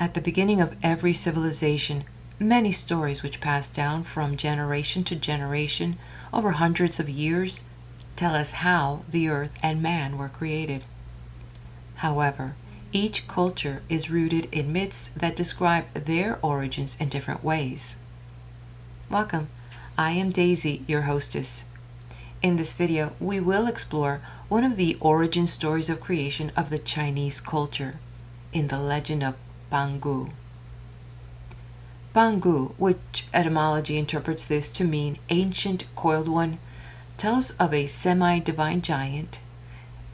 At the beginning of every civilization, many stories which pass down from generation to generation over hundreds of years tell us how the earth and man were created. However, each culture is rooted in myths that describe their origins in different ways. Welcome, I am Daisy, your hostess. In this video, we will explore one of the origin stories of creation of the Chinese culture in the Legend of Pangu. Pangu, which etymology interprets this to mean ancient coiled one, tells of a semi-divine giant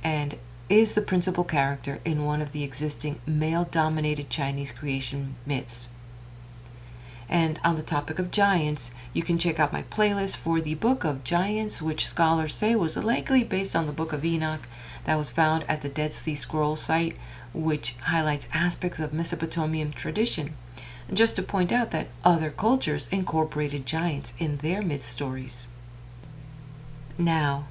and is the principal character in one of the existing male-dominated Chinese creation myths. And on the topic of giants, you can check out my playlist for the Book of Giants, which scholars say was likely based on the Book of Enoch that was found at the Dead Sea Scrolls site, which highlights aspects of Mesopotamian tradition. And just to point out that other cultures incorporated giants in their myth stories. Now,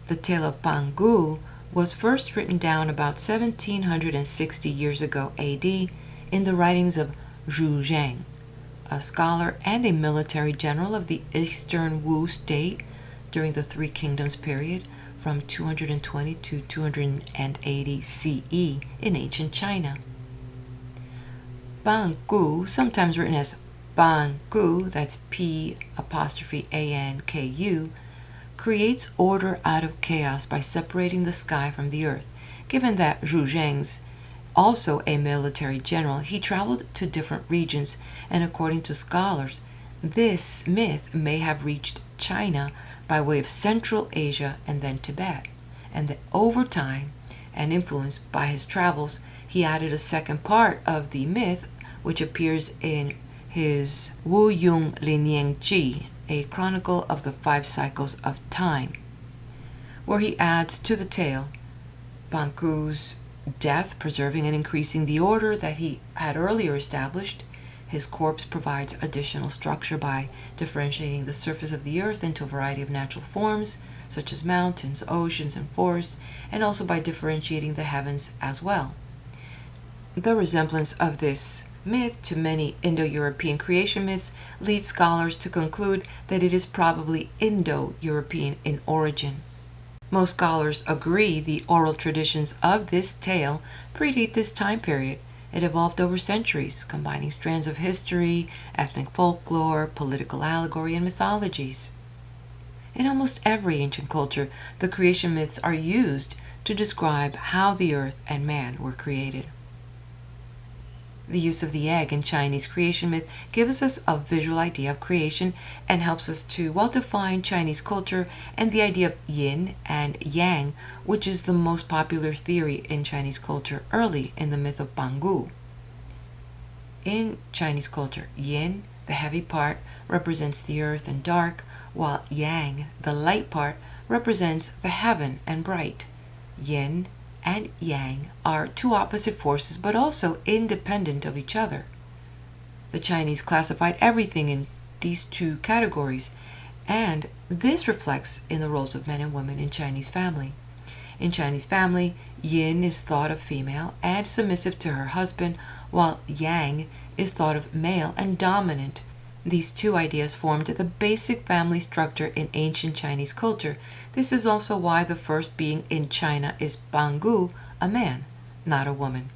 the tale of Pangu was first written down about 1760 years ago AD in the writings of Sheng, a scholar and a military general of the Eastern Wu state during the Three Kingdoms period from 220 to 280 CE in ancient China. Pangu, sometimes written as Pangu, that's P''Anku, creates order out of chaos by separating the sky from the earth. Given that Zhu Zheng's also a military general, he traveled to different regions, and according to scholars, this myth may have reached China by way of Central Asia and then Tibet, and that over time, and influenced by his travels, he added a second part of the myth, which appears in his Wu Yung Liniang Ji, a chronicle of the 5 cycles of time, where he adds to the tale Pangu's death, preserving and increasing the order that he had earlier established. His corpse provides additional structure by differentiating the surface of the earth into a variety of natural forms, such as mountains, oceans, and forests, and also by differentiating the heavens as well. The resemblance of this myth to many Indo-European creation myths leads scholars to conclude that it is probably Indo-European in origin. Most scholars agree the oral traditions of this tale predate this time period. It evolved over centuries, combining strands of history, ethnic folklore, political allegory, and mythologies. In almost every ancient culture, the creation myths are used to describe how the earth and man were created. The use of the egg in Chinese creation myth gives us a visual idea of creation and helps us to well-define Chinese culture and the idea of yin and yang, which is the most popular theory in Chinese culture early in the myth of Pangu. In Chinese culture, yin, the heavy part, represents the earth and dark, while yang, the light part, represents the heaven and bright. Yin and yang are two opposite forces, but also independent of each other. The Chinese classified everything in these two categories, and this reflects in the roles of men and women in Chinese family. In Chinese family, yin is thought of female and submissive to her husband, while yang is thought of male and dominant. These two ideas formed the basic family structure in ancient Chinese culture. This is also why the first being in China is Pangu, a man, not a woman.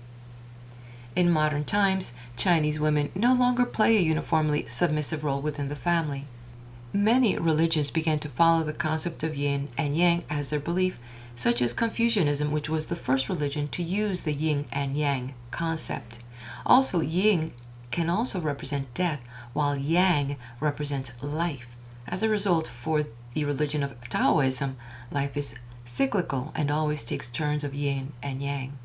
In modern times, Chinese women no longer play a uniformly submissive role within the family. Many religions began to follow the concept of yin and yang as their belief, such as Confucianism, which was the first religion to use the yin and yang concept. Also, yin can also represent death, while yang represents life. As a result, for the religion of Taoism, life is cyclical and always takes turns of yin and yang.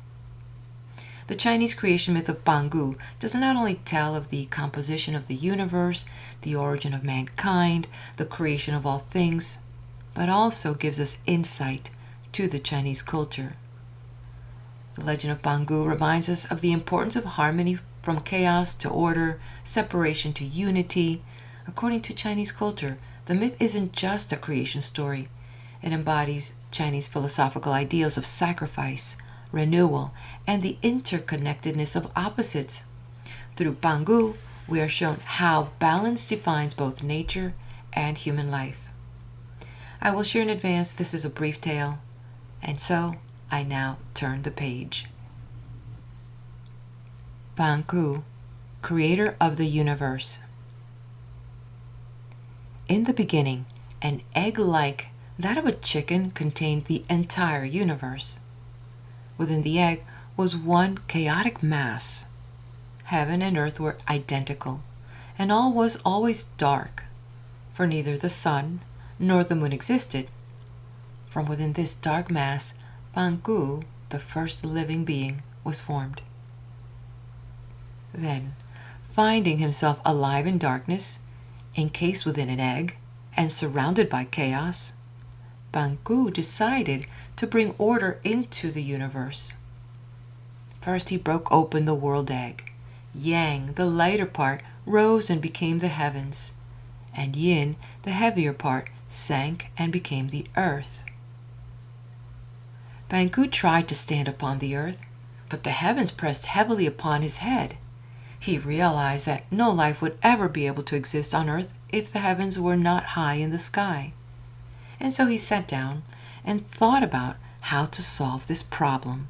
The Chinese creation myth of Pangu does not only tell of the composition of the universe, the origin of mankind, the creation of all things, but also gives us insight to the Chinese culture. The Legend of Pangu reminds us of the importance of harmony, from chaos to order, separation to unity. According to Chinese culture, the myth isn't just a creation story. It embodies Chinese philosophical ideals of sacrifice, renewal, and the interconnectedness of opposites. Through Pangu, we are shown how balance defines both nature and human life. I will share in advance this is a brief tale, and so I now turn the page. Pangu, creator of the universe. In the beginning, an egg like that of a chicken contained the entire universe. Within the egg was one chaotic mass. Heaven and earth were identical, and all was always dark, for neither the sun nor the moon existed. From within this dark mass, Pangu, the first living being, was formed. Then, finding himself alive in darkness, encased within an egg, and surrounded by chaos, Pangu decided to bring order into the universe. First he broke open the world egg. Yang, the lighter part, rose and became the heavens, and Yin, the heavier part, sank and became the earth. Pangu tried to stand upon the earth, but the heavens pressed heavily upon his head. He realized that no life would ever be able to exist on earth if the heavens were not high in the sky. And so he sat down and thought about how to solve this problem.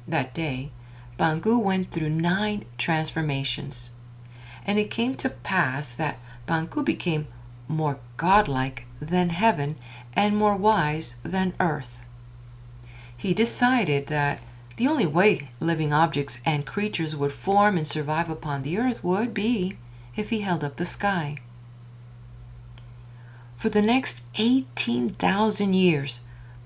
That day, Pangu went through 9 transformations, and it came to pass that Pangu became more godlike than heaven and more wise than earth. He decided that the only way living objects and creatures would form and survive upon the earth would be if he held up the sky. For the next 18,000 years,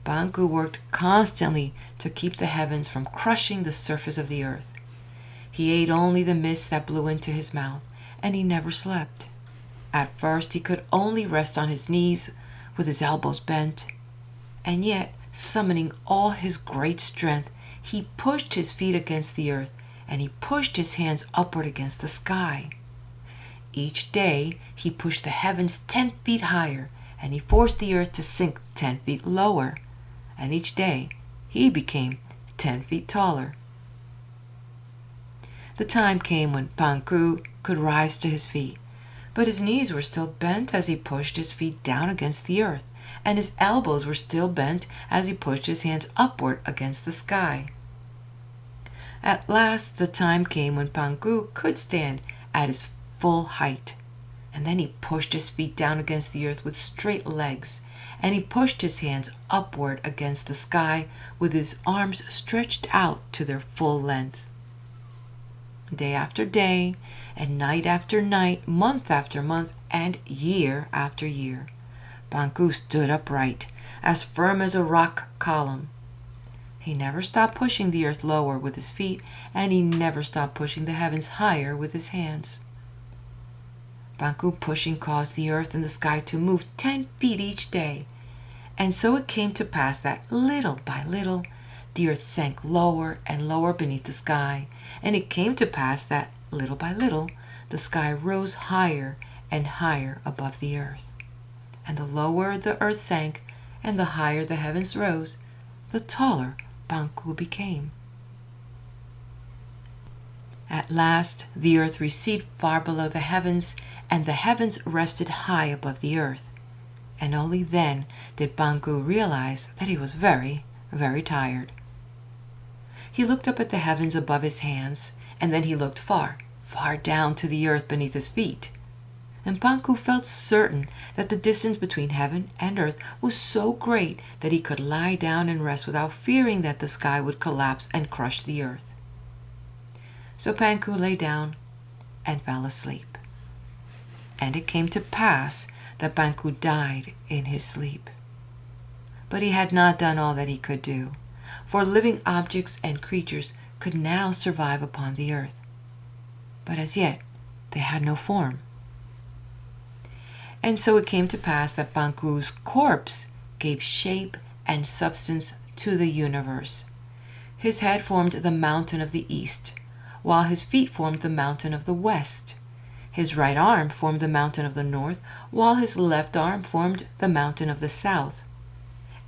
Pangu worked constantly to keep the heavens from crushing the surface of the earth. He ate only the mist that blew into his mouth, and he never slept. At first he could only rest on his knees with his elbows bent, and yet, summoning all his great strength, he pushed his feet against the earth, and he pushed his hands upward against the sky. Each day he pushed the heavens 10 feet higher, and he forced the earth to sink 10 feet lower, and each day he became 10 feet taller. The time came when Pangu could rise to his feet, but his knees were still bent as he pushed his feet down against the earth, and his elbows were still bent as he pushed his hands upward against the sky. At last the time came when Pangu could stand at his full height, and then he pushed his feet down against the earth with straight legs, and he pushed his hands upward against the sky with his arms stretched out to their full length. Day after day, and night after night, month after month, and year after year, Pangu stood upright, as firm as a rock column. He never stopped pushing the earth lower with his feet, and he never stopped pushing the heavens higher with his hands. Pangu pushing caused the earth and the sky to move 10 feet each day, and so it came to pass that little by little the earth sank lower and lower beneath the sky, and it came to pass that little by little the sky rose higher and higher above the earth. And the lower the earth sank and the higher the heavens rose, the taller Pangu became. At last the earth receded far below the heavens, and the heavens rested high above the earth. And only then did Pangu realize that he was very, very tired. He looked up at the heavens above his hands, and then he looked far, far down to the earth beneath his feet. And Pangu felt certain that the distance between heaven and earth was so great that he could lie down and rest without fearing that the sky would collapse and crush the earth. So Pangu lay down and fell asleep. And it came to pass that Pangu died in his sleep. But he had not done all that he could do, for living objects and creatures could now survive upon the earth. But as yet they had no form. And so it came to pass that Pangu's corpse gave shape and substance to the universe. His head formed the mountain of the east, while his feet formed the mountain of the west. His right arm formed the mountain of the north, while his left arm formed the mountain of the south.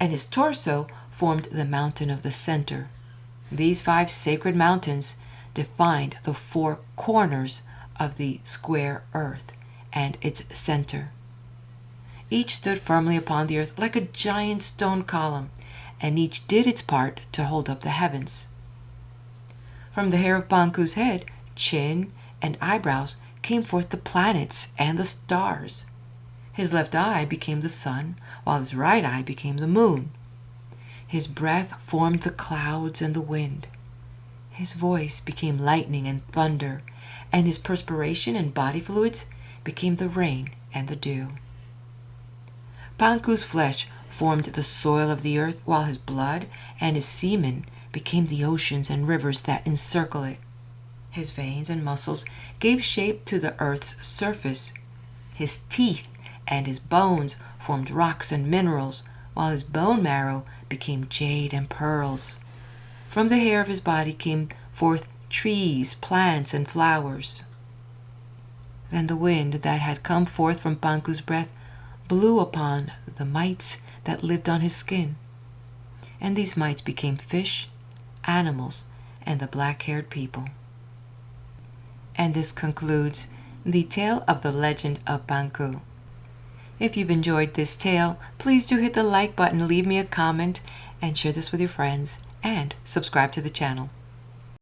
And his torso formed the mountain of the center. These 5 sacred mountains, defined the four corners of the square earth and its center. Each stood firmly upon the earth like a giant stone column, and each did its part to hold up the heavens. From the hair of Pangu's head, chin, and eyebrows came forth the planets and the stars. His left eye became the sun, while his right eye became the moon. His breath formed the clouds and the wind. His voice became lightning and thunder, and his perspiration and body fluids became the rain and the dew. Pangu's flesh formed the soil of the earth, while his blood and his semen became the oceans and rivers that encircle it. His veins and muscles gave shape to the earth's surface. His teeth and his bones formed rocks and minerals, while his bone marrow became jade and pearls. From the hair of his body came forth trees, plants, and flowers. Then the wind that had come forth from Pangu's breath blew upon the mites that lived on his skin, and these mites became fish, animals, and the black-haired people. And this concludes the tale of the Legend of Pangu. If you've enjoyed this tale, please do hit the like button, leave me a comment, and share this with your friends, and subscribe to the channel.